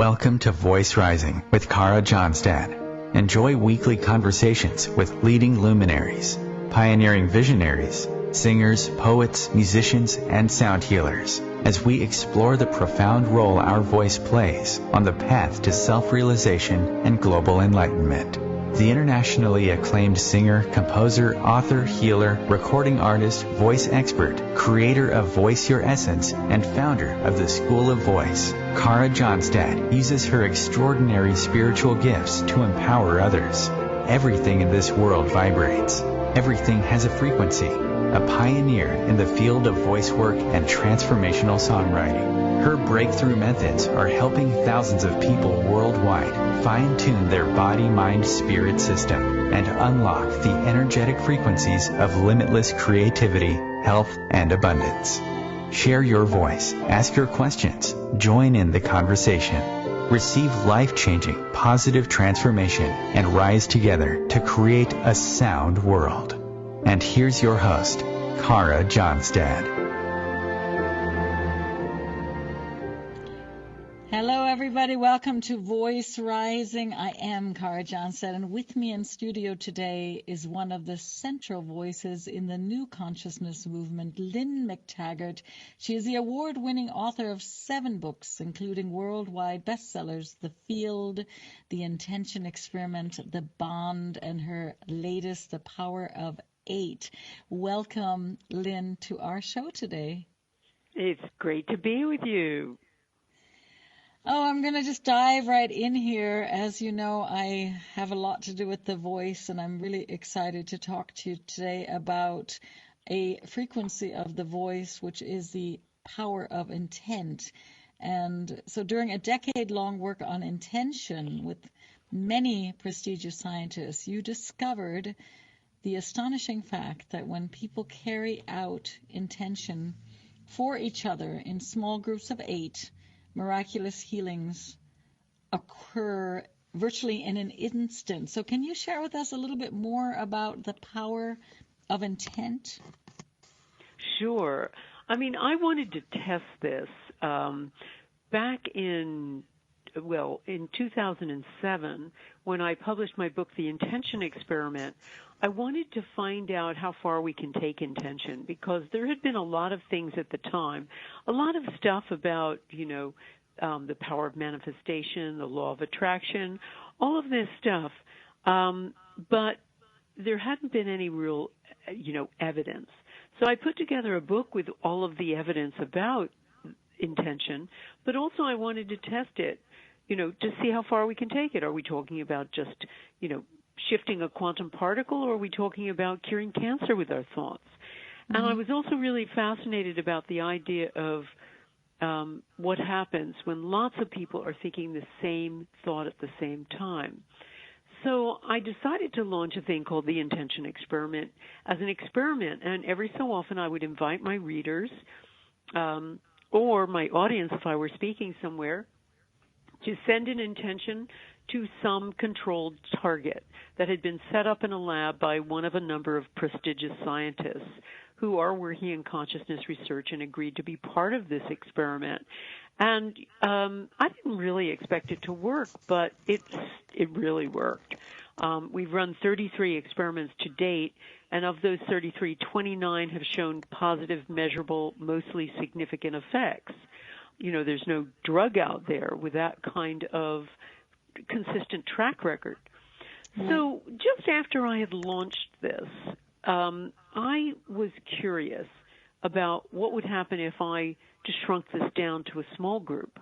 Welcome to Voice Rising with Kara Johnstad. Enjoy weekly conversations with leading luminaries, pioneering visionaries, singers, poets, musicians, and sound healers as we explore the profound role our voice plays on the path to self-realization and global enlightenment. The internationally acclaimed singer, composer, author, healer, recording artist, voice expert, creator of Voice Your Essence, and founder of the School of Voice, Kara Johnstad uses her extraordinary spiritual gifts to empower others. Everything in this world vibrates. Everything has a frequency. A pioneer in the field of voice work and transformational songwriting. Her breakthrough methods are helping thousands of people worldwide fine-tune their body-mind-spirit system and unlock the energetic frequencies of limitless creativity, health, and abundance. Share your voice, ask your questions, join in the conversation. Receive life-changing, positive transformation and rise together to create a sound world. And here's your host, Kara Johnstad. Hello, everybody. Welcome to Voice Rising. I am Kara Johnstad, and with me in studio today is one of the central voices in the New Consciousness movement, Lynne McTaggart. She is the award-winning author of 7 books, including worldwide bestsellers, The Field, The Intention Experiment, The Bond, and her latest, The Power of 8. Welcome, Lynne, to our show today. It's great to be with you. Oh, I'm going to just dive right in here. As you know, I have a lot to do with the voice, and I'm really excited to talk to you today about a frequency of the voice, which is the power of intent. And so during a decade-long work on intention with many prestigious scientists, you discovered the astonishing fact that when people carry out intention for each other in small groups of 8, miraculous healings occur virtually in an instant. So can you share with us a little bit more about the power of intent? Sure. I mean, I wanted to test this back in 2007, when I published my book, The Intention Experiment. I wanted to find out how far we can take intention, because there had been a lot of things at the time, a lot of stuff about, the power of manifestation, the law of attraction, all of this stuff. But there hadn't been any real, evidence. So I put together a book with all of the evidence about intention, but also I wanted to test it, to see how far we can take it. Are we talking about just, shifting a quantum particle, or are we talking about curing cancer with our thoughts? Mm-hmm. And I was also really fascinated about the idea of what happens when lots of people are thinking the same thought at the same time. So I decided to launch a thing called the Intention Experiment as an experiment, and every so often I would invite my readers or my audience, if I were speaking somewhere, to send an intention to some controlled target that had been set up in a lab by one of a number of prestigious scientists who are working in consciousness research and agreed to be part of this experiment. And I didn't really expect it to work, but it really worked. We've run 33 experiments to date, and of those 33, 29 have shown positive, measurable, mostly significant effects. There's no drug out there with that kind of consistent track record. Right. So just after I had launched this, I was curious about what would happen if I just shrunk this down to a small group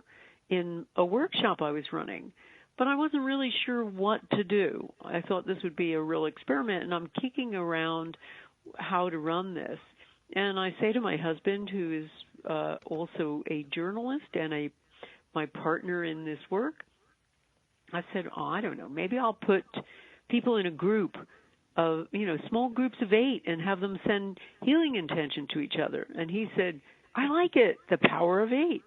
in a workshop I was running. But I wasn't really sure what to do. I thought this would be a real experiment, and I'm kicking around how to run this. And I say to my husband, who is also a journalist and my partner in this work, I said, I don't know, maybe I'll put people in a group of, small groups of 8 and have them send healing intention to each other. And he said, I like it, the power of 8.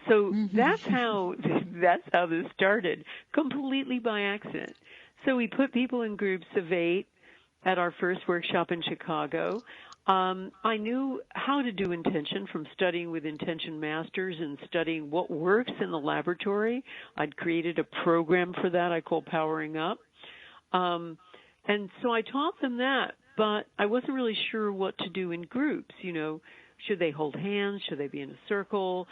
So that's how this started, completely by accident. So we put people in groups of 8 at our first workshop in Chicago. I knew how to do intention from studying with intention masters and studying what works in the laboratory. I'd created a program for that I call Powering Up. And so I taught them that, but I wasn't really sure what to do in groups. Should they hold hands? Should they be in a circle?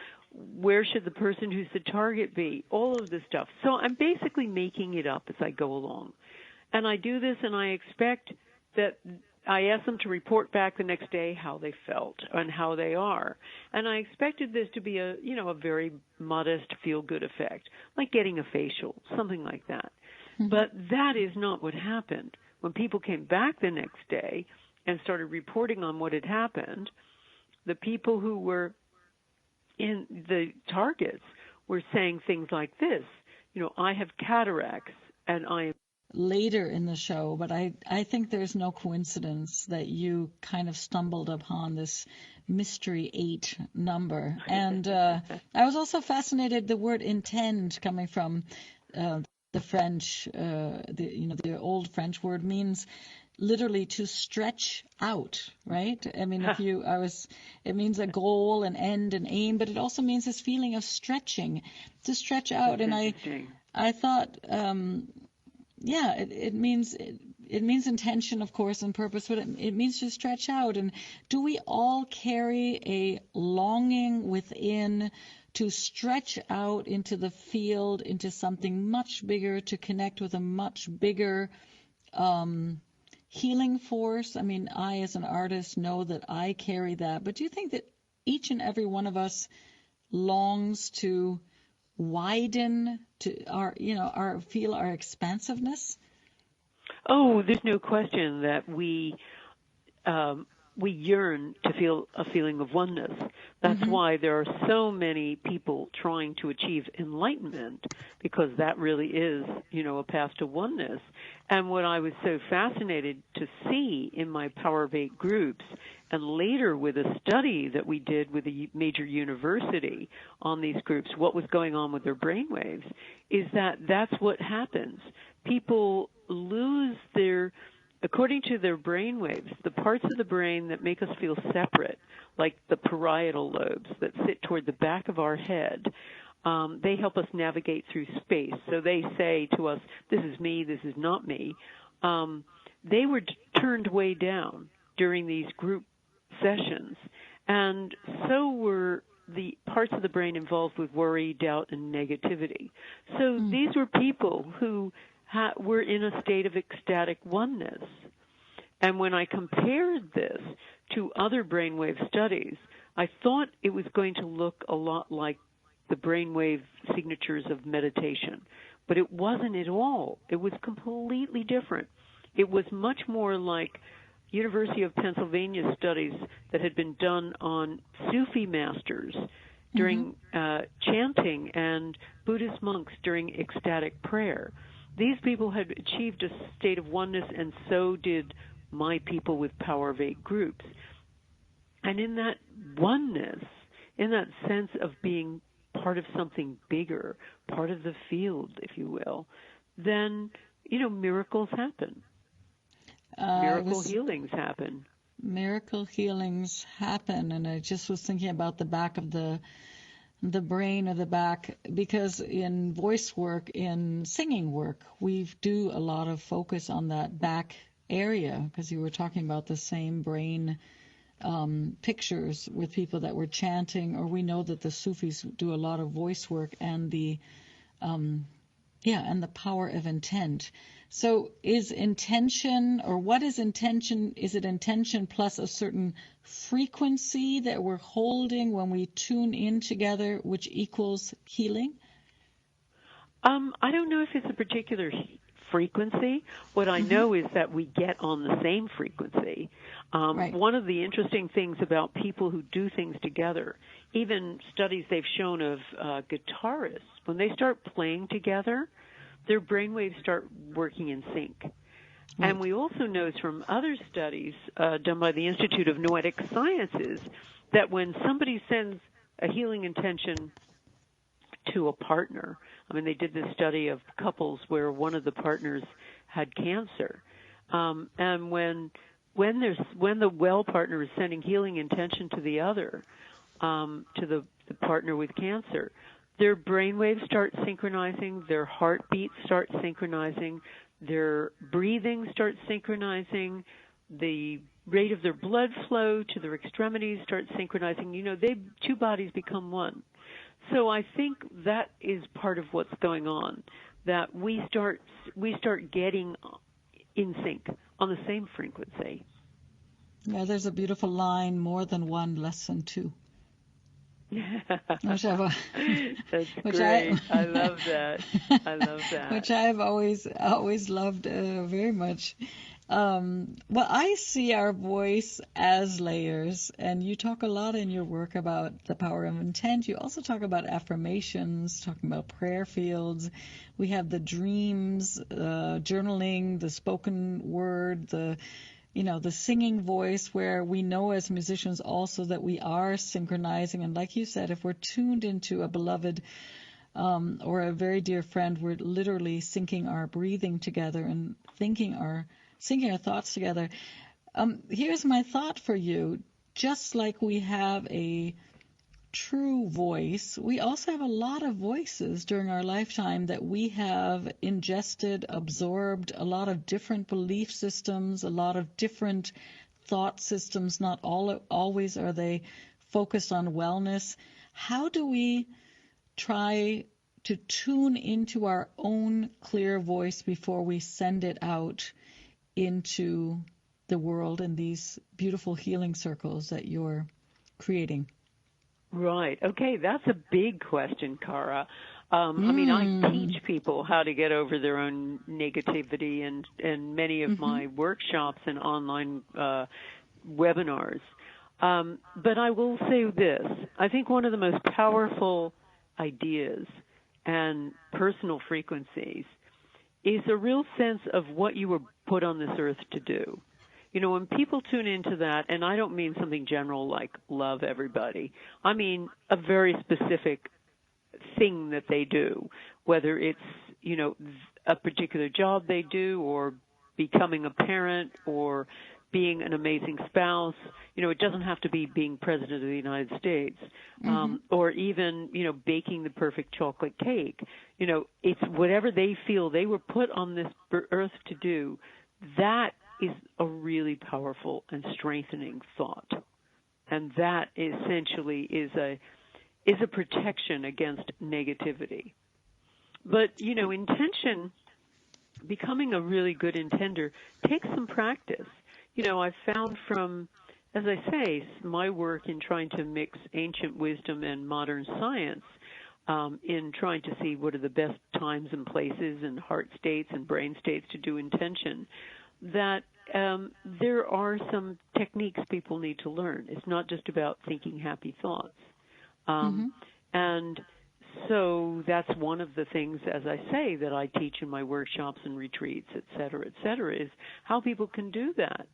Where should the person who's the target be? All of this stuff. So I'm basically making it up as I go along. And I do this, and I expect that I ask them to report back the next day how they felt and how they are. And I expected this to be a very modest feel-good effect, like getting a facial, something like that. Mm-hmm. But that is not what happened. When people came back the next day and started reporting on what had happened, the people who were in the targets were saying things like this, I have cataracts and I am later in the show, but I think there's no coincidence that you kind of stumbled upon this mystery 8 number. And I was also fascinated, the word intend coming from the French, the old French word means literally to stretch out, right? I mean, it means a goal, an end, an aim, but it also means this feeling of stretching, to stretch out. That's and I thought, it means intention, of course, and purpose, but it means to stretch out. And do we all carry a longing within to stretch out into the field, into something much bigger, to connect with a much bigger healing force? I mean, I as an artist know that I carry that, but do you think that each and every one of us longs to widen, to feel our expansiveness? Oh, there's no question that we yearn to feel a feeling of oneness. That's why there are so many people trying to achieve enlightenment, because that really is, a path to oneness. And what I was so fascinated to see in my Power of 8 groups, and later with a study that we did with a major university on these groups, what was going on with their brainwaves, is that that's what happens. People lose according to their brain waves, the parts of the brain that make us feel separate, like the parietal lobes that sit toward the back of our head, they help us navigate through space. So they say to us, this is me, this is not me. They were turned way down during these group sessions, and so were the parts of the brain involved with worry, doubt, and negativity. So these were people who were in a state of ecstatic oneness. And when I compared this to other brainwave studies, I thought it was going to look a lot like the brainwave signatures of meditation. But it wasn't at all. It was completely different. It was much more like University of Pennsylvania studies that had been done on Sufi masters during chanting and Buddhist monks during ecstatic prayer. These people had achieved a state of oneness, and so did my people with Power of 8 groups. And in that oneness, in that sense of being part of something bigger, part of the field, if you will, then, miracles happen. Miracle healings happen. Miracle healings happen, and I just was thinking about the back of the brain or the back, because in voice work, in singing work, we do a lot of focus on that back area, because you were talking about the same brain pictures with people that were chanting, or we know that the Sufis do a lot of voice work, and the power of intent. So is intention, or what is intention? Is it intention plus a certain frequency that we're holding when we tune in together, which equals healing? I don't know if it's a particular frequency. What I know is that we get on the same frequency. Right. One of the interesting things about people who do things together, even studies they've shown of guitarists, when they start playing together, their brainwaves start working in sync. Right. And we also know from other studies done by the Institute of Noetic Sciences that when somebody sends a healing intention to a partner, they did this study of couples where one of the partners had cancer, and when when the well partner is sending healing intention to the other, to the partner with cancer, their brainwaves start synchronizing, their heartbeats start synchronizing, their breathing starts synchronizing, the rate of their blood flow to their extremities starts synchronizing. Two bodies become one. So I think that is part of what's going on, that we start getting in sync on the same frequency. Yeah, there's a beautiful line, more than one, less than two. That's great. I love that. Which I've always loved very much. Well, I see our voice as layers, and you talk a lot in your work about the power of intent. You also talk about affirmations, talking about prayer fields. We have the dreams, journaling, the spoken word, the singing voice, where we know as musicians also that we are synchronizing. And like you said, if we're tuned into a beloved or a very dear friend, we're literally syncing our breathing together and syncing our thoughts together. Here's my thought for you. Just like we have a true voice, we also have a lot of voices during our lifetime that we have ingested, absorbed, a lot of different belief systems, a lot of different thought systems. Not always are they focused on wellness. How do we try to tune into our own clear voice before we send it out into the world in these beautiful healing circles that you're creating? Right. Okay, that's a big question, Kara. I mean, I teach people how to get over their own negativity and many of my workshops and online webinars. But I will say this. I think one of the most powerful ideas and personal frequencies is a real sense of what you were put on this earth to do. When people tune into that, and I don't mean something general like love everybody, I mean a very specific thing that they do, whether it's, a particular job they do, or becoming a parent, or being an amazing spouse. It doesn't have to be being president of the United States, or even, baking the perfect chocolate cake. It's whatever they feel they were put on this earth to do. That is a really powerful and strengthening thought. And that essentially is a protection against negativity. But, intention, becoming a really good intender, takes some practice. I've found from, as I say, my work in trying to mix ancient wisdom and modern science, in trying to see what are the best times and places and heart states and brain states to do intention, that there are some techniques people need to learn. It's not just about thinking happy thoughts. And so that's one of the things, as I say, that I teach in my workshops and retreats, et cetera, is how people can do that.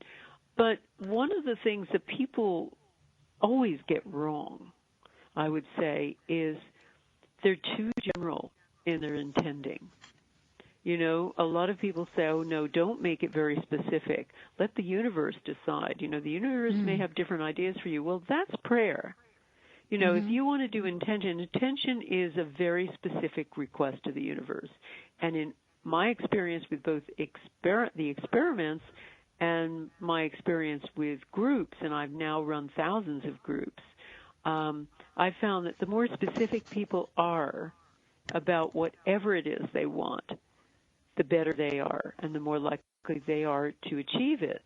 But one of the things that people always get wrong, I would say, is they're too general in their intending. A lot of people say, oh, no, don't make it very specific. Let the universe decide. The universe may have different ideas for you. Well, that's prayer. If you want to do intention is a very specific request to the universe. And in my experience with both the experiments and my experience with groups, and I've now run thousands of groups, I found that the more specific people are about whatever it is they want, the better they are, and the more likely they are to achieve it.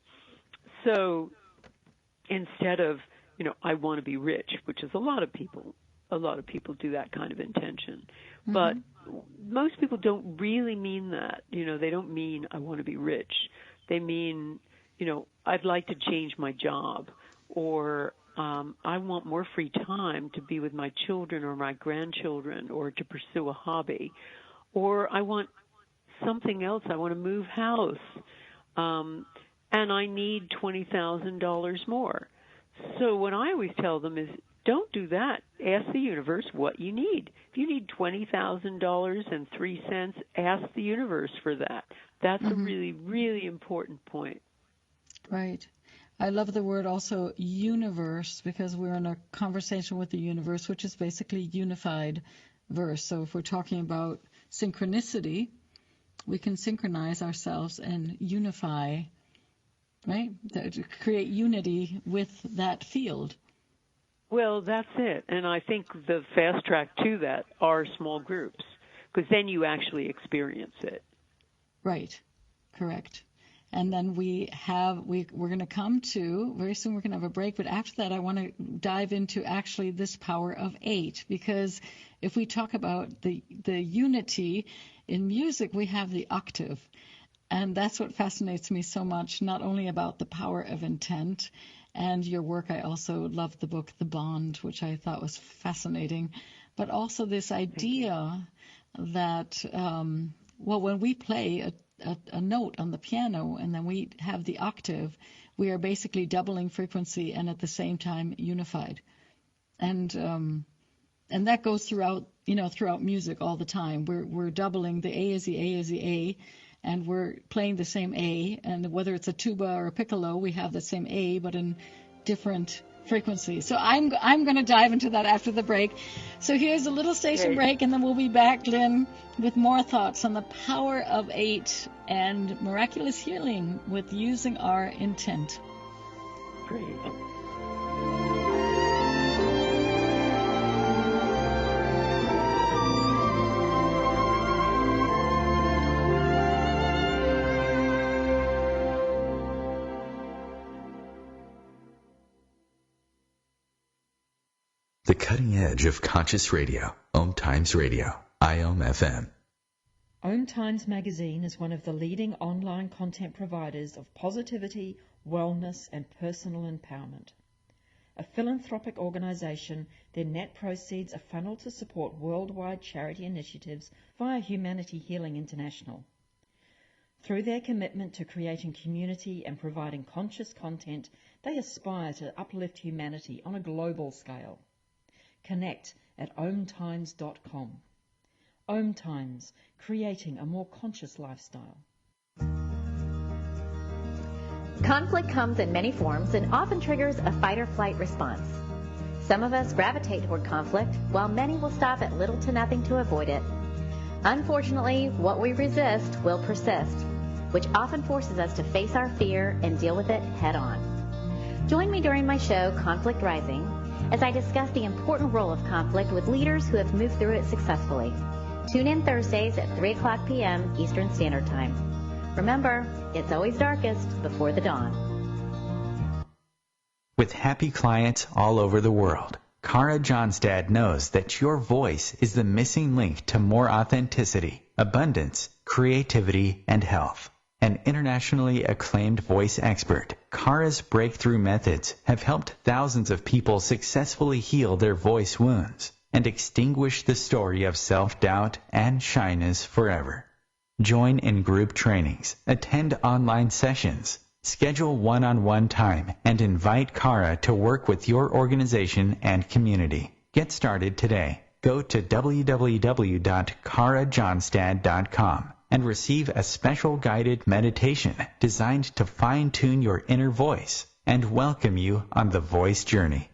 So instead of, I want to be rich, which is a lot of people do that kind of intention. But most people don't really mean that. They don't mean I want to be rich. They mean, I'd like to change my job, or I want more free time to be with my children or my grandchildren, or to pursue a hobby, or I want something else. I want to move house, and I need $20,000 more. So what I always tell them is, don't do that. Ask the universe what you need. If you need $20,000.03, ask the universe for that. That's a really, really important point. Right. I love the word also universe, because we're in a conversation with the universe, which is basically unified verse. So if we're talking about synchronicity, we can synchronize ourselves and unify, right? To create unity with that field. Well, that's it. And I think the fast track to that are small groups, because then you actually experience it. Right. Correct. And then we're going to come to, very soon we're going to have a break, but after that I want to dive into actually this power of 8, because if we talk about the unity in music, we have the octave. And that's what fascinates me so much, not only about the power of intent and your work. I also loved the book The Bond, which I thought was fascinating, but also this idea that, when we play a note on the piano and then we have the octave, we are basically doubling frequency and at the same time unified. And that goes throughout music all the time. We're doubling. The A is the A is the A, and we're playing the same A, and whether it's a tuba or a piccolo, we have the same A but in different frequencies. So I'm going to dive into that after the break. So here's a little station break, and then we'll be back, Lynne, with more thoughts on the power of 8 and miraculous healing with using our intent. Great. The cutting edge of conscious radio, OMTimes Radio, IOM-FM. OMTimes magazine is one of the leading online content providers of positivity, wellness, and personal empowerment. A philanthropic organization, their net proceeds are funneled to support worldwide charity initiatives via Humanity Healing International. Through their commitment to creating community and providing conscious content, they aspire to uplift humanity on a global scale. Connect at omtimes.com. OMTimes, creating a more conscious lifestyle. Conflict comes in many forms and often triggers a fight-or-flight response. Some of us gravitate toward conflict, while many will stop at little to nothing to avoid it. Unfortunately, what we resist will persist, which often forces us to face our fear and deal with it head-on. Join me during my show, Conflict Rising, as I discuss the important role of conflict with leaders who have moved through it successfully. Tune in Thursdays at 3 o'clock p.m. Eastern Standard Time. Remember, it's always darkest before the dawn. With happy clients all over the world, Kara Johnstad knows that your voice is the missing link to more authenticity, abundance, creativity, and health. An internationally acclaimed voice expert, Kara's breakthrough methods have helped thousands of people successfully heal their voice wounds and extinguish the story of self-doubt and shyness forever. Join in group trainings, attend online sessions, schedule one-on-one time, and invite Kara to work with your organization and community. Get started today. Go to www.karajohnstad.com. and receive a special guided meditation designed to fine-tune your inner voice and welcome you on the voice journey.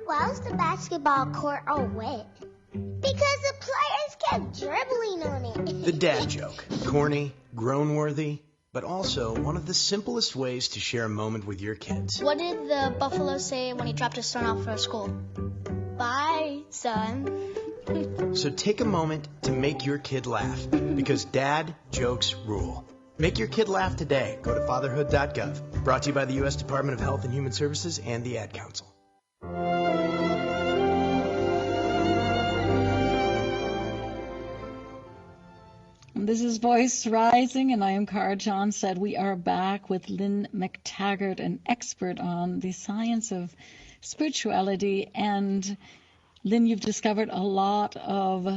Why was the basketball court all wet? Because the players kept dribbling on it. The dad joke. Corny, groan-worthy, but also one of the simplest ways to share a moment with your kids. What did the buffalo say when he dropped his son off for school? Bye, son. So take a moment to make your kid laugh, because dad jokes rule. Make your kid laugh today. Go to fatherhood.gov. Brought to you by the U.S. Department of Health and Human Services and the Ad Council. This is Voice Rising, and I am Kara Johnstad. We are back with Lynne McTaggart, an expert on the science of spirituality. And Lynne, you've discovered a lot of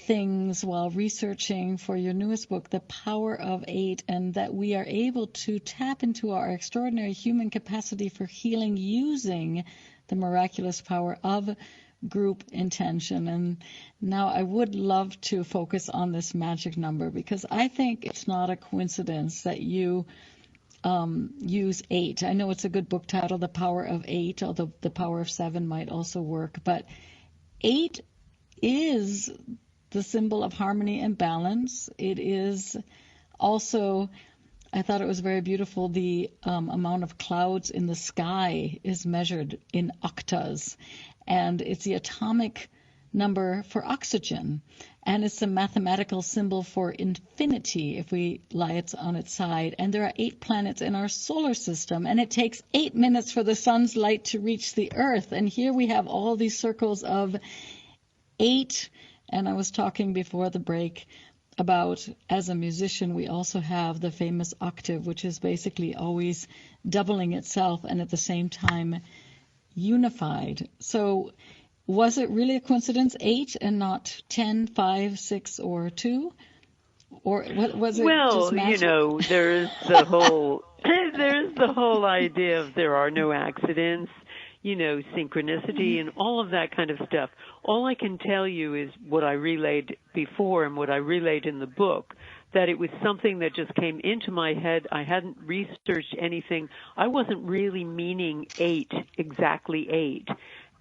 things while researching for your newest book, The Power of 8, and that we are able to tap into our extraordinary human capacity for healing using the miraculous power of group intention. And now I would love to focus on this magic number, because I think it's not a coincidence that you use 8. I know it's a good book title, The Power of 8, although The Power of 7 might also work. But 8 is the symbol of harmony and balance. It is also, I thought it was very beautiful, the amount of clouds in the sky is measured in octas. And it's the atomic number for oxygen. And it's a mathematical symbol for infinity if we lie it on its side. And there are 8 planets in our solar system. And it takes 8 minutes for the sun's light to reach the Earth. And here we have all these circles of 8. And I was talking before the break about, as a musician, we also have the famous octave, which is basically always doubling itself and at the same time unified. So was it really a coincidence, 8 and not 10, 5, 6, or 2? Or was it just magic? There's the whole idea of there are no accidents, synchronicity and all of that kind of stuff. All I can tell you is what I relayed before and what I relayed in the book, that it was something that just came into my head. I hadn't researched anything. I wasn't really meaning 8, exactly 8.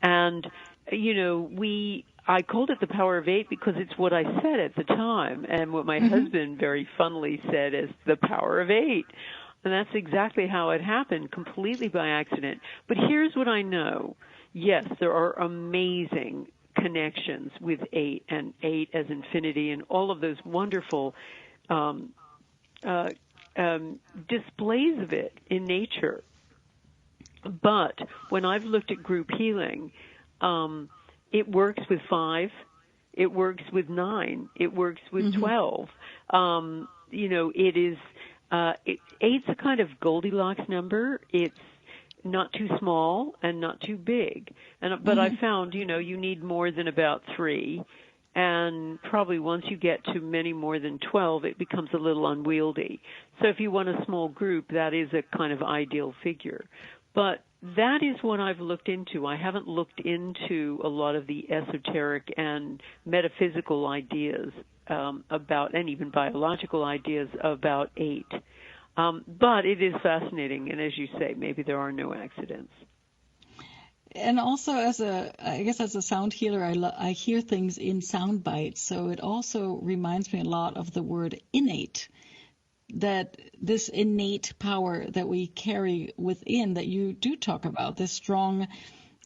And I called it the power of 8 because it's what I said at the time and what my husband very funnily said as the power of 8. And that's exactly how it happened, completely by accident. But here's what I know. Yes, there are amazing connections with 8 and 8 as infinity and all of those wonderful displays of it in nature. But when I've looked at group healing, it works with 5, it works with 9, it works with 12. It is 8's a kind of Goldilocks number. It's not too small and not too big. But I found, you need more than about 3. And probably once you get to many more than 12, it becomes a little unwieldy. So if you want a small group, that is a kind of ideal figure. But that is what I've looked into. I haven't looked into a lot of the esoteric and metaphysical ideas about, and even biological ideas about 8. But it is fascinating, and as you say, maybe there are no accidents. And also, as a sound healer, I hear things in sound bites. So it also reminds me a lot of the word innate. That this innate power that we carry within, that you do talk about, this strong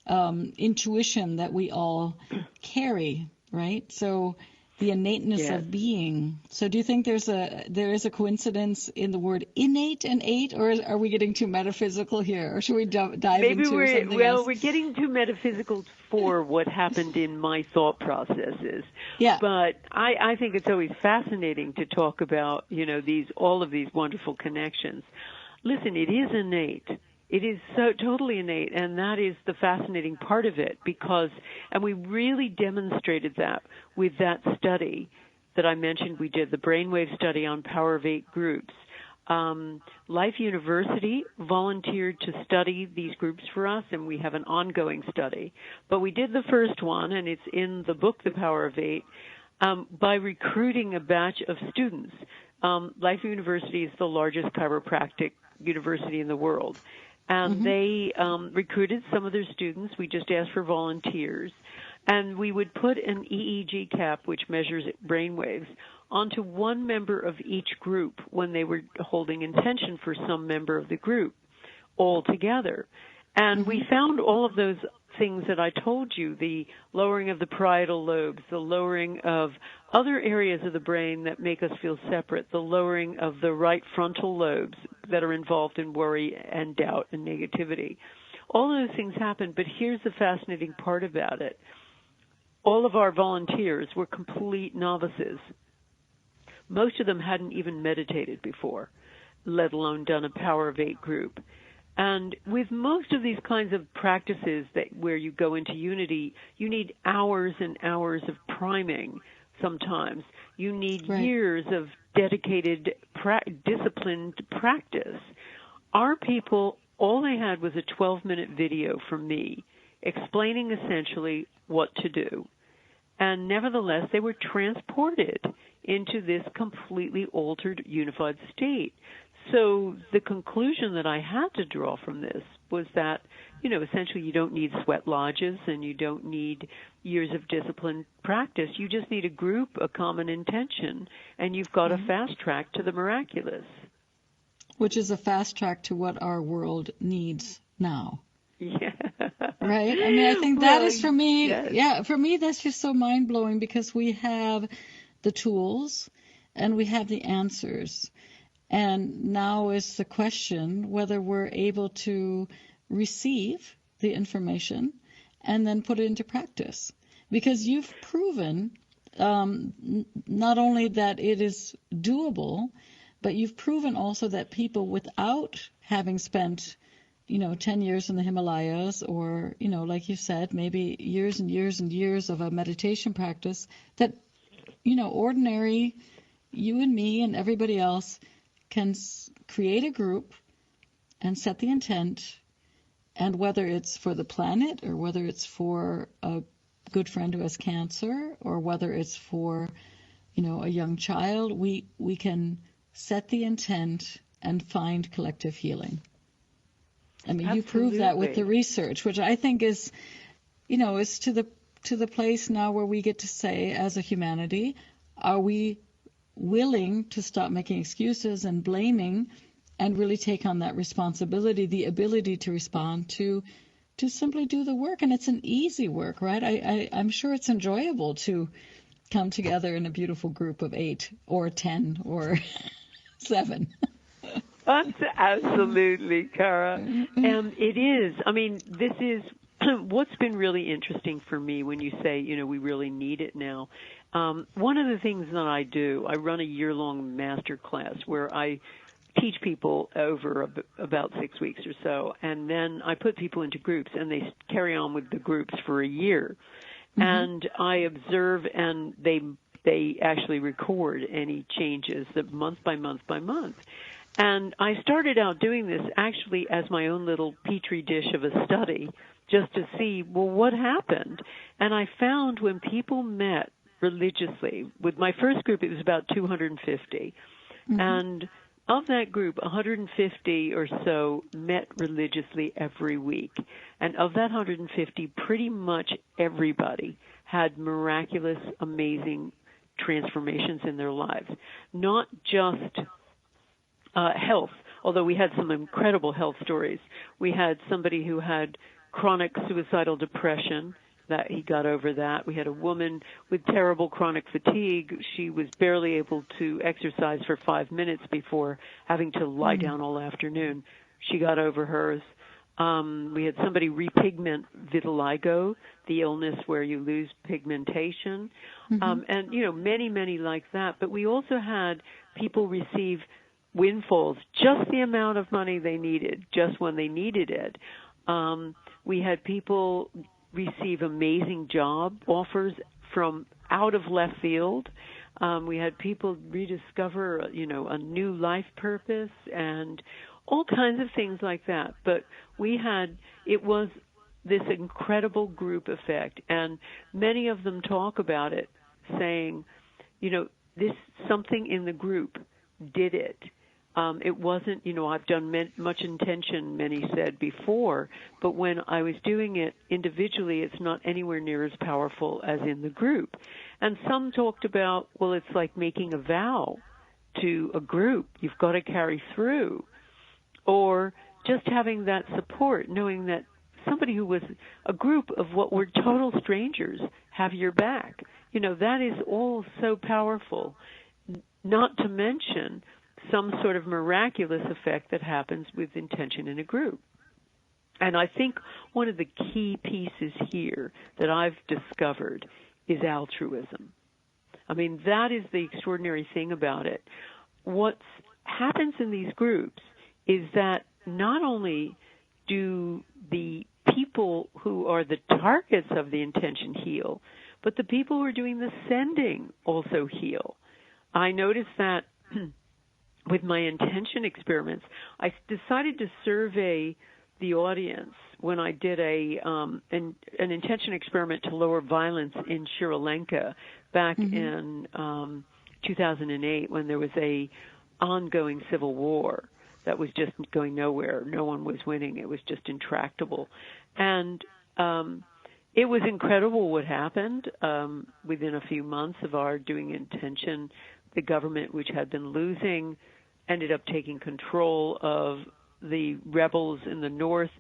intuition that we all carry, right? So the innateness of being. So do you think there is a coincidence in the word innate and 8, or are we getting too metaphysical here, or should we dive into something else? We're getting too metaphysical for what happened in my thought processes. Yeah. But I think it's always fascinating to talk about, all of these wonderful connections. Listen, it is innate. It is so totally innate, and that is the fascinating part of it and we really demonstrated that with that study that I mentioned we did, the brainwave study on Power of 8 groups. Life University volunteered to study these groups for us, and we have an ongoing study. But we did the first one, and it's in the book, The Power of 8, by recruiting a batch of students. Life University is the largest chiropractic university in the world. And they recruited some of their students. We just asked for volunteers. And we would put an EEG cap, which measures brainwaves, onto one member of each group when they were holding intention for some member of the group all together. And we found all of those things that I told you, the lowering of the parietal lobes, the lowering of other areas of the brain that make us feel separate, the lowering of the right frontal lobes that are involved in worry and doubt and negativity. All those things happen, but here's the fascinating part about it. All of our volunteers were complete novices. Most of them hadn't even meditated before, let alone done a Power of 8 group. And with most of these kinds of practices where you go into unity, you need hours and hours of priming sometimes. You need years of dedicated, disciplined practice. Our people, all they had was a 12-minute video from me explaining essentially what to do. And nevertheless, they were transported into this completely altered, unified state. So the conclusion that I had to draw from this was that, essentially you don't need sweat lodges and you don't need years of disciplined practice. You just need a group, a common intention, and you've got a fast track to the miraculous. Which is a fast track to what our world needs now. Yeah. Right? I mean, I think that is for me, yes. For me that's just so mind-blowing because we have the tools and we have the answers. And now is the question whether we're able to receive the information and then put it into practice. Because you've proven not only that it is doable, but you've proven also that people without having spent, 10 years in the Himalayas or, like you said, maybe years and years and years of a meditation practice, that, ordinary you and me and everybody else can create a group and set the intent, and whether it's for the planet or whether it's for a good friend who has cancer or whether it's for, a young child, we can set the intent and find collective healing. I mean, Absolutely. You prove that with the research, which I think is, is to the place now where we get to say, as a humanity, are we willing to stop making excuses and blaming and really take on that responsibility, the ability to respond, to simply do the work. And it's an easy work, right? I'm sure it's enjoyable to come together in a beautiful group of 8 or 10 or 7. Absolutely, Kara. And it is. I mean, this is what's been really interesting for me when you say, we really need it now. One of the things that I do, I run a year-long master class where I teach people over about 6 weeks or so, and then I put people into groups, and they carry on with the groups for a year. And I observe, and they actually record any changes month by month by month. And I started out doing this actually as my own little petri dish of a study, just to see, well, what happened? And I found when people met religiously, with my first group, it was about 250. And of that group, 150 or so met religiously every week. And of that 150, pretty much everybody had miraculous, amazing transformations in their lives. Not just health, although we had some incredible health stories. We had somebody who had chronic suicidal depression, that he got over that. We had a woman with terrible chronic fatigue. She was barely able to exercise for 5 minutes before having to lie down all afternoon. She got over hers. We had somebody repigment vitiligo, the illness where you lose pigmentation, and, many, many like that. But we also had people receive windfalls, just the amount of money they needed, just when they needed it. We had people receive amazing job offers from out of left field. We had people rediscover, a new life purpose and all kinds of things like that. But it was this incredible group effect, and many of them talk about it, saying, this something in the group did it. It wasn't, I've done much intention, many said before, but when I was doing it individually, it's not anywhere near as powerful as in the group. And some talked about, well, it's like making a vow to a group. You've got to carry through. Or just having that support, knowing that somebody who was a group of what were total strangers have your back. That is all so powerful, not to mention some sort of miraculous effect that happens with intention in a group. And I think one of the key pieces here that I've discovered is altruism. I mean, that is the extraordinary thing about it. What happens in these groups is that not only do the people who are the targets of the intention heal, but the people who are doing the sending also heal. I noticed that with my intention experiments, I decided to survey the audience when I did an intention experiment to lower violence in Sri Lanka back in 2008 when there was a ongoing civil war. that was just going nowhere. No one was winning. It was just intractable. And it was incredible what happened. Within a few months of our doing intention, the government, which had been losing, ended up taking control of the rebels in the north.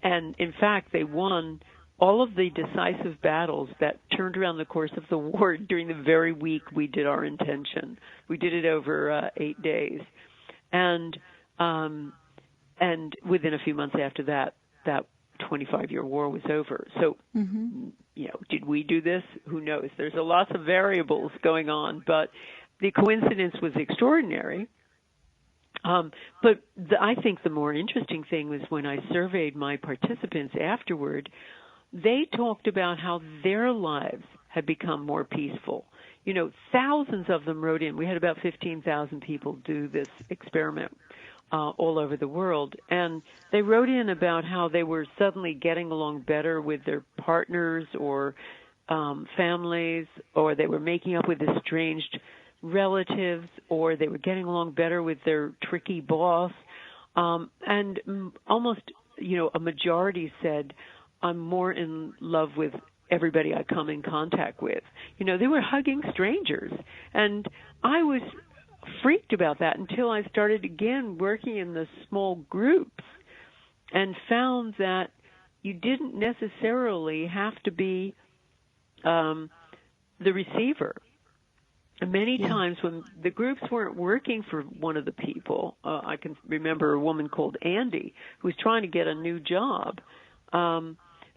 And, in fact, they won all of the decisive battles that turned around the course of the war during the very week we did our intention. We did it over 8 days. And within a few months after that, that 25-year war was over. So, did we do this? Who knows? There's lots of variables going on, but the coincidence was extraordinary. But I think the more interesting thing was when I surveyed my participants afterward, they talked about how their lives had become more peaceful. Thousands of them wrote in. We had about 15,000 people do this experiment all over the world. And they wrote in about how they were suddenly getting along better with their partners or families, or they were making up with estranged relatives, or they were getting along better with their tricky boss. And almost, a majority said, I'm more in love with everybody I come in contact with. They were hugging strangers. And I was freaked about that until I started again working in the small groups and found that you didn't necessarily have to be the receiver. Many times when the groups weren't working for one of the people, I can remember a woman called Andy who was trying to get a new job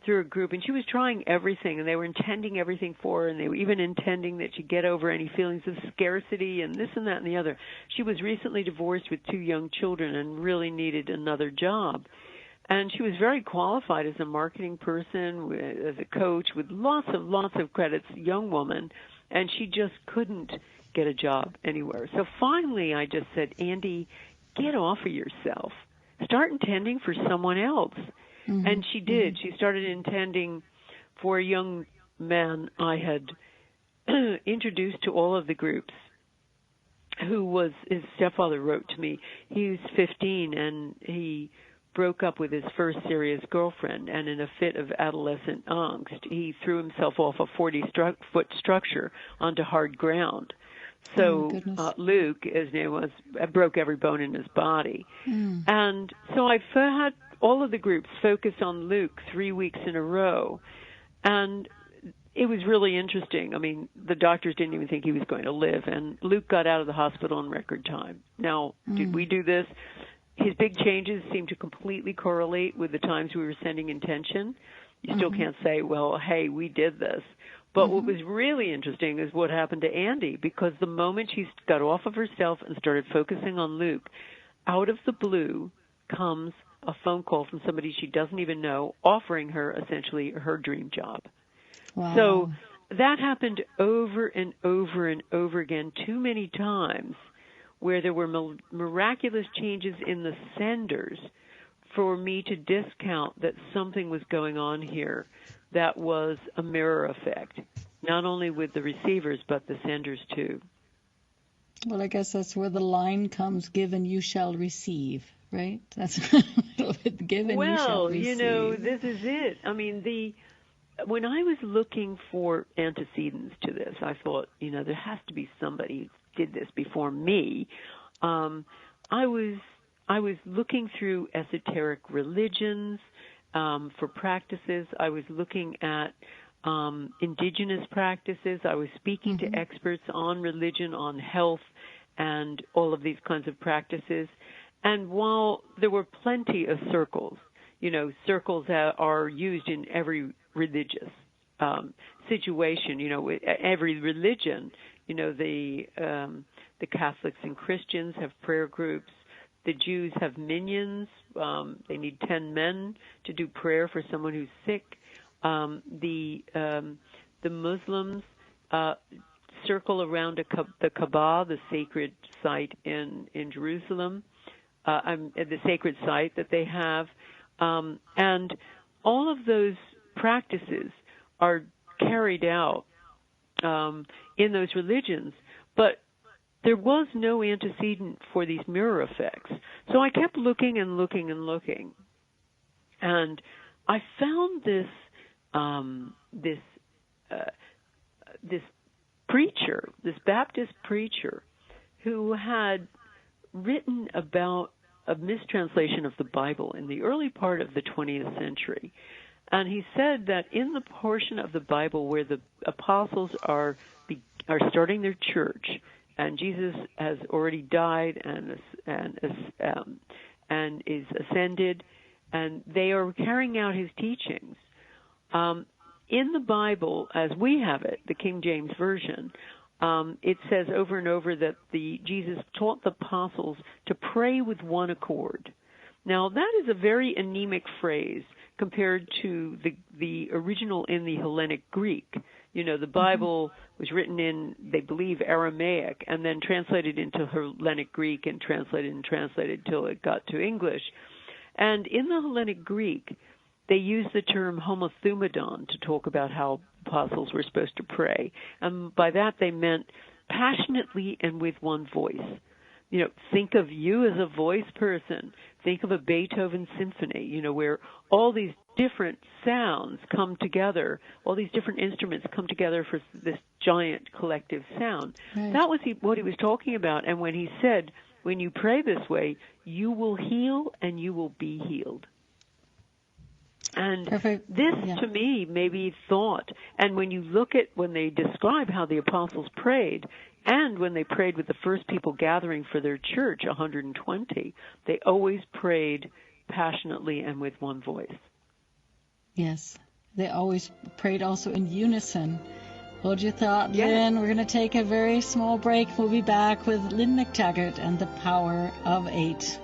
through a group, and she was trying everything, and they were intending everything for her, and they were even intending that she'd get over any feelings of scarcity and this and that and the other. She was recently divorced with 2 young children and really needed another job. And she was very qualified as a marketing person, as a coach, with lots of credits, young woman, and she just couldn't get a job anywhere. So finally I just said, Andy, get off of yourself. Start intending for someone else. And she did. She started intending for a young man I had introduced to all of the groups, who was, his stepfather wrote to me, he was 15 and he broke up with his first serious girlfriend, and in a fit of adolescent angst, he threw himself off a 40-foot structure onto hard ground. So Luke, his name was, broke every bone in his body. And so I had all of the groups focus on Luke 3 weeks in a row. And it was really interesting. I mean, the doctors didn't even think he was going to live. And Luke got out of the hospital in record time. Now, did we do this? His big changes seem to completely correlate with the times we were sending intention. You still can't say, well, hey, we did this. But what was really interesting is what happened to Andy, because the moment she got off of herself and started focusing on Luke, out of the blue comes a phone call from somebody she doesn't even know, offering her essentially her dream job. Wow. So that happened over and over and over again, too many times, where there were miraculous changes in the senders for me to discount that something was going on here that was a mirror effect, not only with the receivers, but the senders too. Well, I guess that's where the line comes, give and you shall receive, right? That's give and you shall receive. Well, this is it. I mean, when I was looking for antecedents to this, I thought, there has to be somebody who did this before me. I was looking through esoteric religions for practices. I was looking at indigenous practices. I was speaking to experts on religion, on health, and all of these kinds of practices. And while there were plenty of circles, circles that are used in every religious situation, every religion, the Catholics and Christians have prayer groups. The Jews have minions. They need 10 men to do prayer for someone who's sick. The Muslims circle around the Kaaba, the sacred site in Jerusalem, the sacred site that they have. And all of those practices are carried out in those religions. But there was no antecedent for these mirror effects. So I kept looking and looking and looking. And I found this preacher, this Baptist preacher, who had written about a mistranslation of the Bible in the early part of the 20th century. And he said that in the portion of the Bible where the apostles are starting their church, and Jesus has already died and is ascended, and they are carrying out his teachings. In the Bible, as we have it, the King James Version, it says over and over that Jesus taught the apostles to pray with one accord. Now, that is a very anemic phrase compared to the original in the Hellenic Greek. You know, the Bible was written in, they believe, Aramaic, and then translated into Hellenic Greek and translated till it got to English. And in the Hellenic Greek, they used the term homothumadon to talk about how apostles were supposed to pray. And by that they meant passionately and with one voice. You know, think of you as a voice person. Think of a Beethoven symphony, you know, where all these different sounds come together, all these different instruments come together for this giant collective sound. Right. That was what he was talking about. And when he said, when you pray this way, you will heal and you will be healed. And this, to me, maybe thought, and when you look at when they describe how the apostles prayed, and when they prayed with the first people gathering for their church, 120, they always prayed passionately and with one voice. Yes, they always prayed also in unison. Hold your thought, Lynn. We're going to take a very small break. We'll be back with Lynne McTaggart and the Power of 8.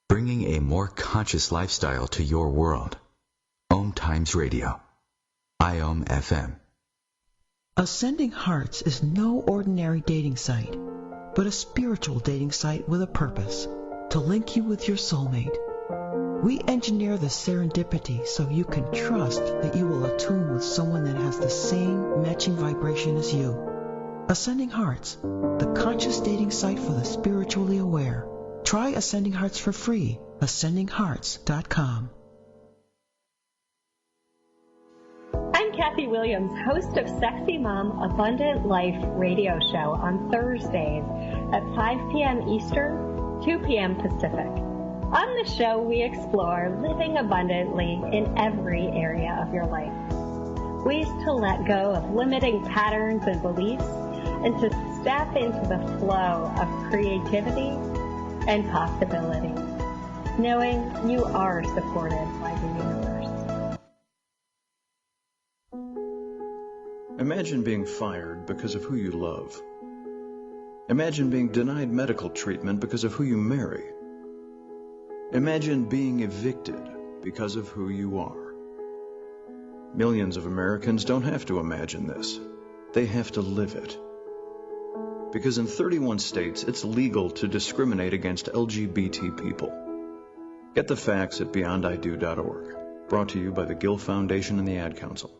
Bringing a more conscious lifestyle to your world. OMTimes Radio. IOM FM. Ascending Hearts is no ordinary dating site, but a spiritual dating site with a purpose, to link you with your soulmate. We engineer the serendipity so you can trust that you will attune with someone that has the same matching vibration as you. Ascending Hearts, the conscious dating site for the spiritually aware. Try Ascending Hearts for free. AscendingHearts.com. I'm Kathy Williams, host of Sexy Mom Abundant Life radio show on Thursdays at 5 p.m. Eastern, 2 p.m. Pacific. On the show, we explore living abundantly in every area of your life. Ways to let go of limiting patterns and beliefs and to step into the flow of creativity and possibility, knowing you are supported by the universe. Imagine being fired because of who you love. Imagine being denied medical treatment because of who you marry. Imagine being evicted because of who you are. Millions of Americans don't have to imagine this. They have to live it. Because in 31 states, it's legal to discriminate against LGBT people. Get the facts at beyondido.org. Brought to you by the Gill Foundation and the Ad Council.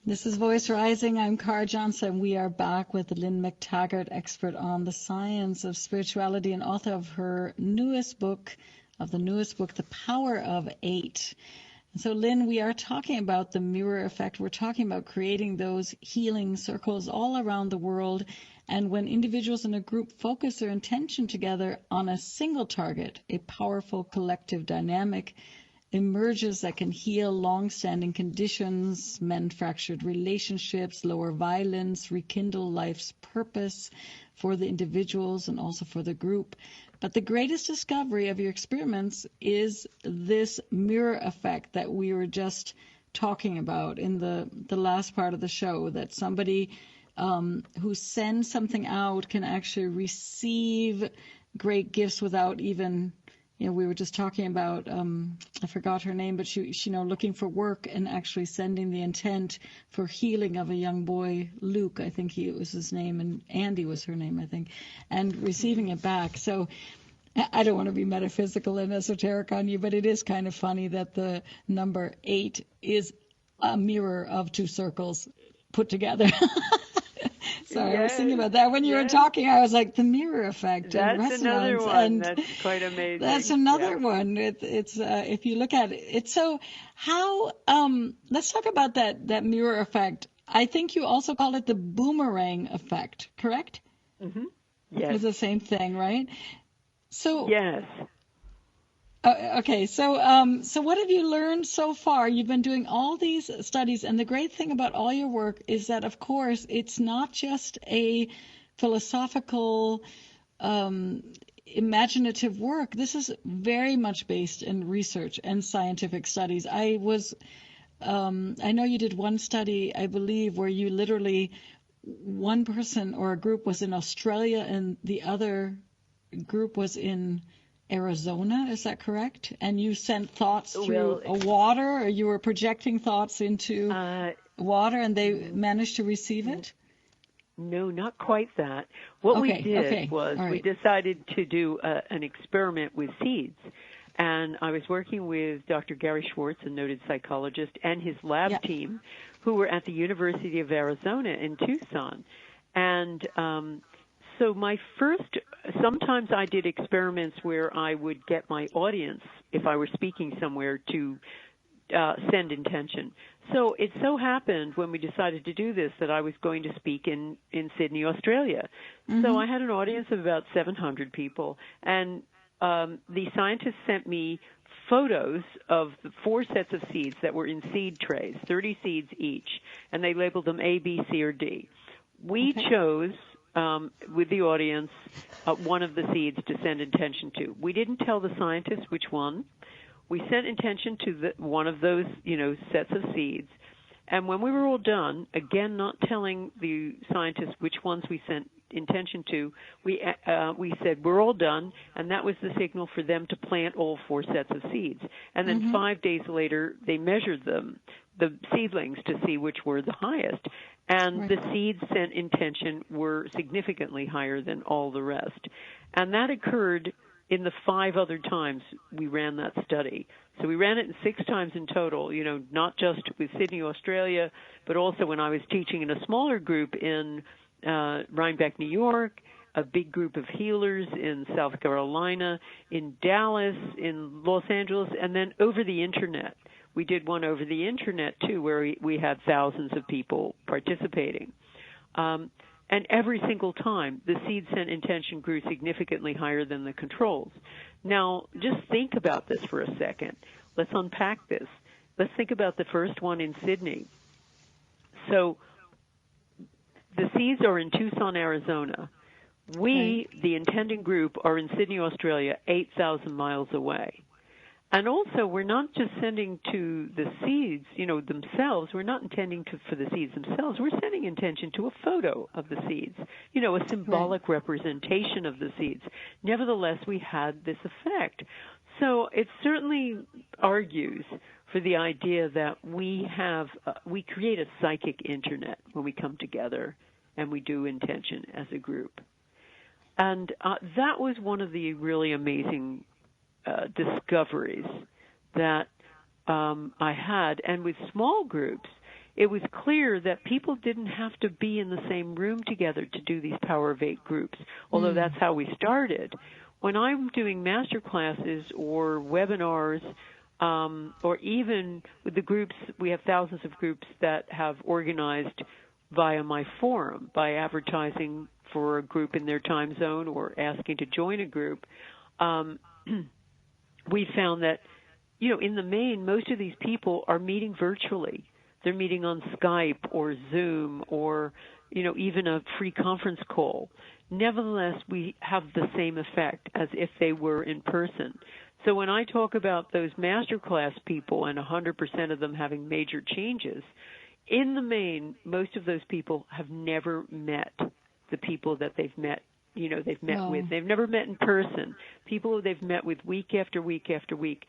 This is Voice Rising. I'm Kara Johnstad, and we are back with Lynne McTaggart, expert on the science of spirituality and author of the newest book, The Power of 8. And so, Lynn, we are talking about the mirror effect. We're talking about creating those healing circles all around the world. And when individuals in a group focus their intention together on a single target, a powerful collective dynamic emerges that can heal long-standing conditions, mend fractured relationships, lower violence, rekindle life's purpose for the individuals and also for the group. But the greatest discovery of your experiments is this mirror effect that we were just talking about in the last part of the show, that somebody who send something out can actually receive great gifts without even, we were just talking about, I forgot her name, but she looking for work and actually sending the intent for healing of a young boy, Luke, I think it was his name, and Andy was her name, I think, and receiving it back. So I don't want to be metaphysical and esoteric on you, but it is kind of funny that the number 8 is a mirror of two circles put together. Sorry, yes, I was thinking about that when you were talking. I was like, the mirror effect. That's and another one. And that's quite amazing. That's another one. It's if you look at it, it's so how. Let's talk about that mirror effect. I think you also call it the boomerang effect. Correct? Mm-hmm. Yes. It's the same thing, right? So yes. Okay, so what have you learned so far? You've been doing all these studies, and the great thing about all your work is that, of course, it's not just a philosophical, imaginative work. This is very much based in research and scientific studies. I know you did one study, I believe, where you literally, one person or a group was in Australia and the other group was in Arizona, is that correct? And you sent thoughts through water, or you were projecting thoughts into water, and they managed to receive it? No, not quite that. What we did was we decided to do an experiment with seeds. And I was working with Dr. Gary Schwartz, a noted psychologist, and his lab team, who were at the University of Arizona in Tucson. And so sometimes I did experiments where I would get my audience, if I were speaking somewhere, to send intention. So it so happened when we decided to do this that I was going to speak in Sydney, Australia. Mm-hmm. So I had an audience of about 700 people, and the scientists sent me photos of the 4 sets of seeds that were in seed trays, 30 seeds each, and they labeled them A, B, C, or D. We chose with the audience one of the seeds to send intention to. We didn't tell the scientists which one. We sent intention to one of those, sets of seeds. And when we were all done, again, not telling the scientists which ones we sent intention to, we said, we're all done, and that was the signal for them to plant all 4 sets of seeds. And then 5 days later, they measured them, the seedlings, to see which were the highest. And the seeds sent intention were significantly higher than all the rest. And that occurred in the 5 other times we ran that study. So we ran it 6 times in total, not just with Sydney, Australia, but also when I was teaching in a smaller group in Rhinebeck, New York, a big group of healers in South Carolina, in Dallas, in Los Angeles, and then over the Internet. We did one over the Internet, too, where we had thousands of people participating. And every single time, the seed sent intention grew significantly higher than the controls. Now, just think about this for a second. Let's unpack this. Let's think about the first one in Sydney. So the seeds are in Tucson, Arizona. We, the intending group, are in Sydney, Australia, 8,000 miles away. And also, we're not just sending to the seeds, themselves. We're not intending for the seeds themselves. We're sending intention to a photo of the seeds, a symbolic representation of the seeds. Nevertheless, we had this effect. So it certainly argues for the idea that we create a psychic internet when we come together and we do intention as a group. And that was one of the really amazing discoveries that I had. And with small groups, it was clear that people didn't have to be in the same room together to do these Power of 8 groups, although that's how we started. When I'm doing master classes or webinars, or even with the groups, we have thousands of groups that have organized via my forum by advertising for a group in their time zone or asking to join a group. We found that, in the main, most of these people are meeting virtually. They're meeting on Skype or Zoom or, even a free conference call. Nevertheless, we have the same effect as if they were in person. So when I talk about those masterclass people and 100% of them having major changes, in the main, most of those people have never met the people that they've met. They've met with. They've never met in person. People they've met with week after week after week.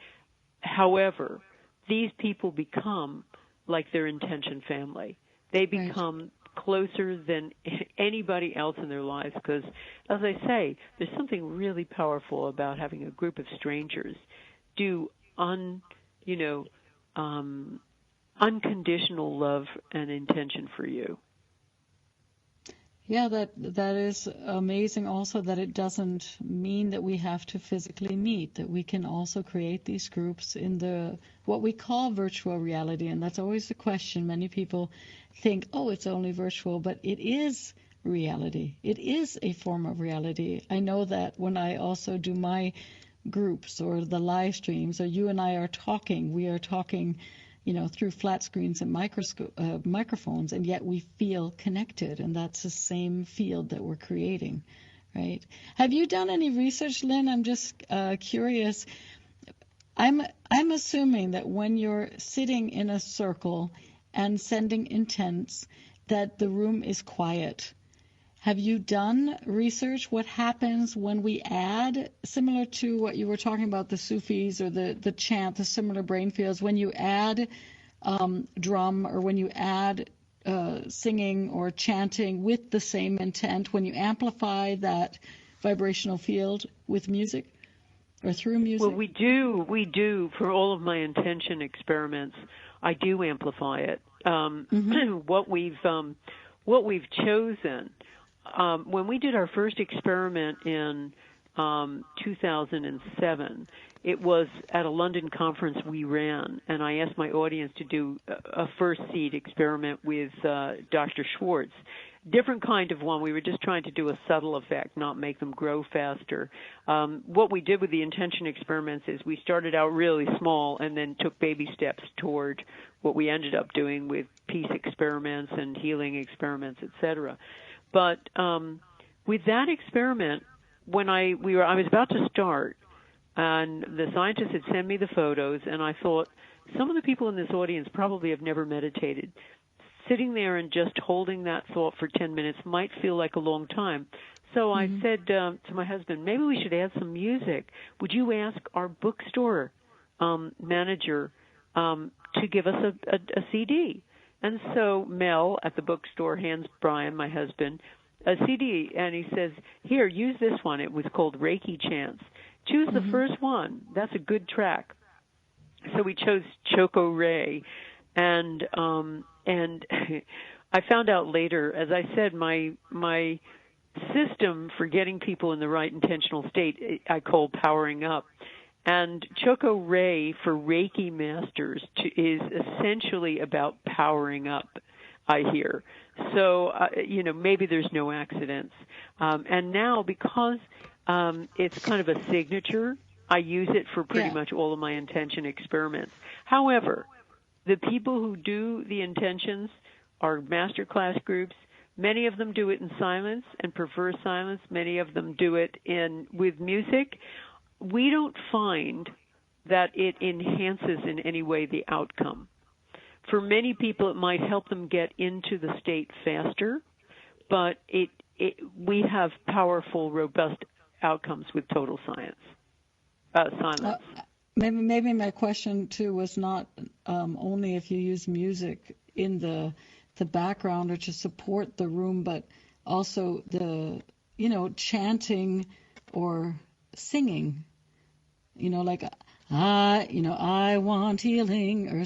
However, these people become like their intention family. They become closer than anybody else in their lives because, as I say, there's something really powerful about having a group of strangers do unconditional love and intention for you. Yeah, that is amazing also that it doesn't mean that we have to physically meet, that we can also create these groups in the what we call virtual reality. And that's always the question. Many people think, oh, it's only virtual, but it is reality. It is a form of reality. I know that when I also do my groups or the live streams, or you and I are talking, we are talking through flat screens and microphones, and yet we feel connected, and that's the same field that we're creating, right? Have you done any research, Lynne? I'm just curious. I'm assuming that when you're sitting in a circle and sending intents, that the room is quiet. Have you done research? What happens when we add, similar to what you were talking about, the Sufis or the chant, the similar brain fields, when you add drum or when you add singing or chanting with the same intent, when you amplify that vibrational field with music or through music? Well, we do. For all of my intention experiments, I do amplify it. What we've chosen. When we did our first experiment in 2007, it was at a London conference we ran, and I asked my audience to do a first seed experiment with Dr. Schwartz. Different kind of one. We were just trying to do a subtle effect, not make them grow faster. What we did with the intention experiments is we started out really small and then took baby steps toward what we ended up doing with peace experiments and healing experiments, etc. But with that experiment, when I was about to start, and the scientists had sent me the photos, and I thought some of the people in this audience probably have never meditated. Sitting there and just holding that thought for 10 minutes might feel like a long time. So I said to my husband, maybe we should add some music. Would you ask our bookstore manager to give us a CD? And so Mel at the bookstore hands Brian, my husband, a CD, and he says, here, use this one. It was called Reiki Chants. Choose the first one. That's a good track. So we chose Choco Ray, and I found out later, as I said, my system for getting people in the right intentional state, I call powering up. And Choco Ray for Reiki masters is essentially about powering up, I hear. So, maybe there's no accidents. And now, because it's kind of a signature, I use it for pretty much all of my intention experiments. However, the people who do the intentions are masterclass groups. Many of them do it in silence and prefer silence. Many of them do it with music. We don't find that it enhances in any way the outcome. For many people, it might help them get into the state faster, but we have powerful, robust outcomes with total silence. Maybe my question too was not only if you use music in the background or to support the room, but also the chanting or singing, like I want healing, or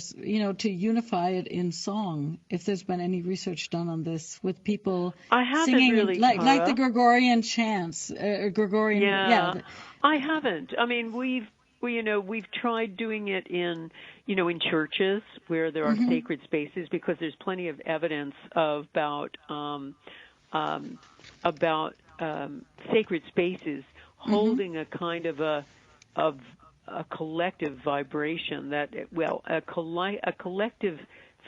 to unify it in song. If there's been any research done on this with people singing, really, like the Gregorian chants, Gregorian. Yeah, I haven't. I mean, we've tried doing it in churches where there are sacred spaces, because there's plenty of evidence about sacred spaces holding a kind of a collective vibration a collective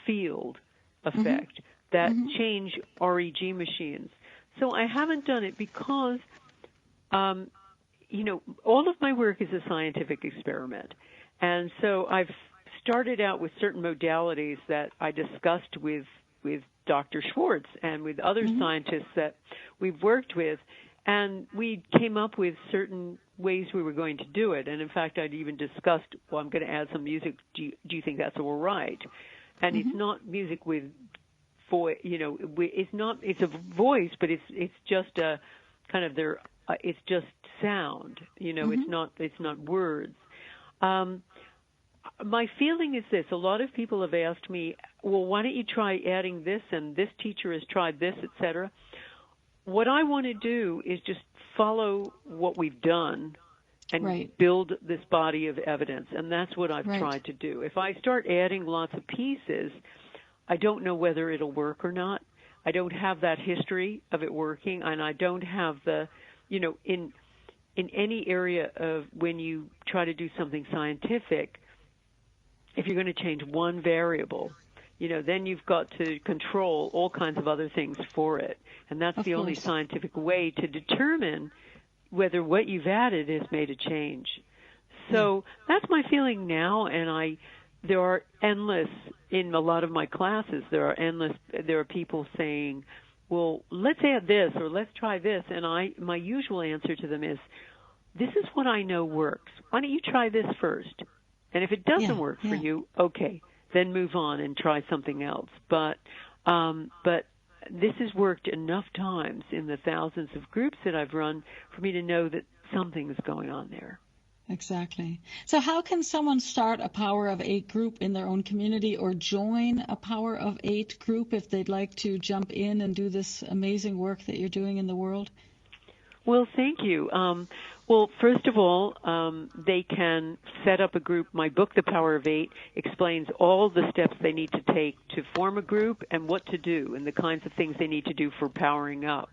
field effect that change REG machines. So I haven't done it because all of my work is a scientific experiment. And so I've started out with certain modalities that I discussed with Dr. Schwartz and with other scientists that we've worked with, and we came up with certain ways we were going to do it. And in fact, I'd even discussed, well, I'm going to add some music. Do you think that's all right? And it's not music with voice, it's a voice, but it's just a kind of it's just sound, it's not words. My feeling is this: a lot of people have asked me, well, why don't you try adding this, and this teacher has tried this, etc. What I want to do is just follow what we've done and build this body of evidence, and that's what I've tried to do. If I start adding lots of pieces, I don't know whether it'll work or not. I don't have that history of it working, and I don't have the, in any area of when you try to do something scientific, if you're going to change one variable, then you've got to control all kinds of other things for it. And that's the only scientific way to determine whether what you've added has made a change. So that's my feeling now, and there are endless, in a lot of my classes, there are people saying, well, let's add this or let's try this. And my usual answer to them is, this is what I know works. Why don't you try this first? And if it doesn't work for you, okay, then move on and try something else. But this has worked enough times in the thousands of groups that I've run for me to know that something is going on there. Exactly. So how can someone start a Power of 8 group in their own community or join a Power of 8 group if they'd like to jump in and do this amazing work that you're doing in the world? Well, thank you. Well, first of all, they can set up a group. My book, The Power of 8, explains all the steps they need to take to form a group and what to do and the kinds of things they need to do for powering up.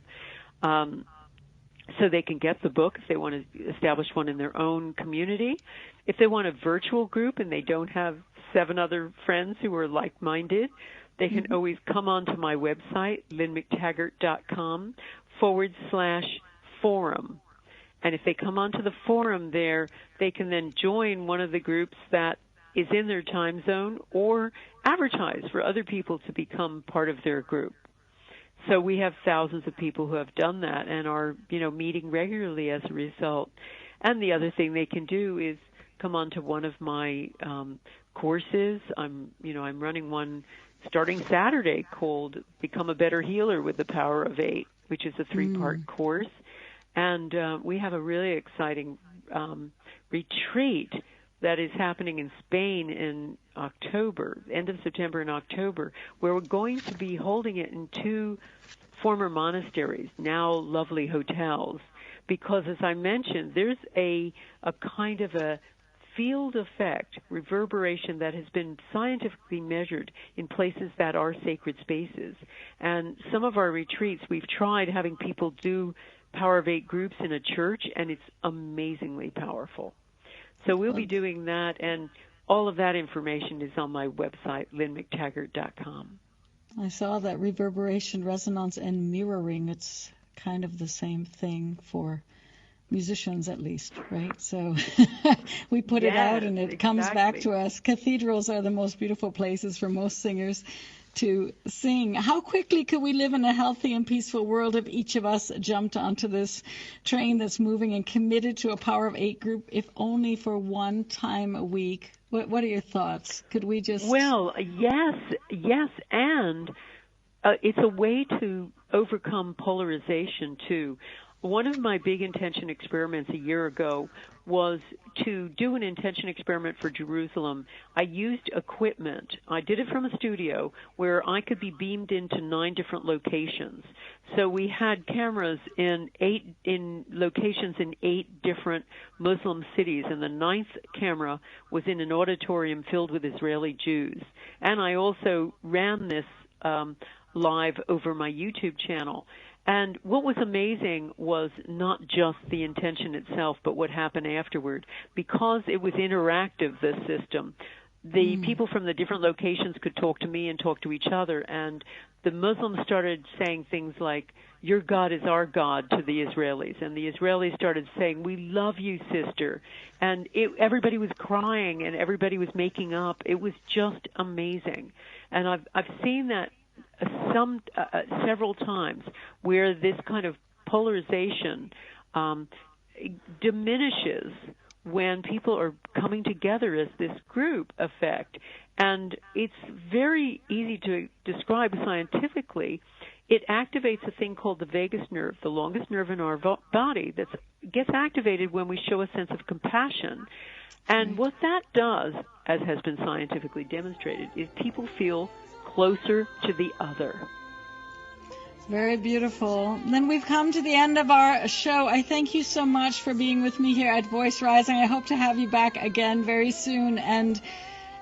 So they can get the book if they want to establish one in their own community. If they want a virtual group and they don't have 7 other friends who are like-minded, they can always come onto my website, lynnmctaggart.com/forum. And if they come onto the forum there, they can then join one of the groups that is in their time zone or advertise for other people to become part of their group. So we have thousands of people who have done that and are, meeting regularly as a result. And the other thing they can do is come onto one of my courses. I'm running one starting Saturday called Become a Better Healer with the Power of 8, which is a 3-part course. And we have a really exciting retreat that is happening in Spain in October, end of September and October, where we're going to be holding it in 2 former monasteries, now lovely hotels, because as I mentioned, there's a kind of a field effect, reverberation that has been scientifically measured in places that are sacred spaces. And some of our retreats, we've tried having people do Power of 8 groups in a church, and it's amazingly powerful. So we'll be doing that, and all of that information is on my website, lynnmctaggart.com. I saw that reverberation, resonance, and mirroring. It's kind of the same thing for musicians, at least, right? So we put it out, and it comes back to us. Cathedrals are the most beautiful places for most singers to sing. How quickly could we live in a healthy and peaceful world if each of us jumped onto this train that's moving and committed to a Power of 8 group, if only for one time a week? What are your thoughts? Could we just... Well, yes, and it's a way to overcome polarization, too. One of my big intention experiments a year ago was to do an intention experiment for Jerusalem. I used equipment. I did it from a studio where I could be beamed into 9 different locations. So we had cameras in locations in 8 different Muslim cities, and the 9th camera was in an auditorium filled with Israeli Jews. And I also ran this live over my YouTube channel. And what was amazing was not just the intention itself, but what happened afterward. Because it was interactive, this system, the people from the different locations could talk to me and talk to each other, and the Muslims started saying things like, "Your God is our God" to the Israelis, and the Israelis started saying, "We love you, sister," and everybody was crying and everybody was making up. It was just amazing, and I've seen that several times where this kind of polarization diminishes when people are coming together as this group effect. And it's very easy to describe scientifically. It activates a thing called the vagus nerve, the longest nerve in our body, that gets activated when we show a sense of compassion. And what that does, as has been scientifically demonstrated, is people feel closer to the other. Very beautiful. Then we've come to the end of our show. I thank you so much for being with me here at Voice Rising. I hope to have you back again very soon. And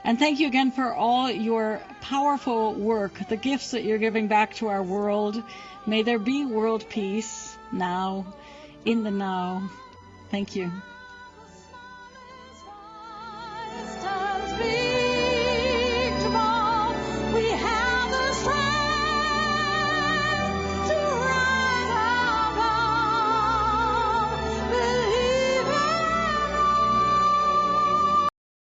thank you again for all your powerful work, the gifts that you're giving back to our world. May there be world peace now, in the now. Thank you.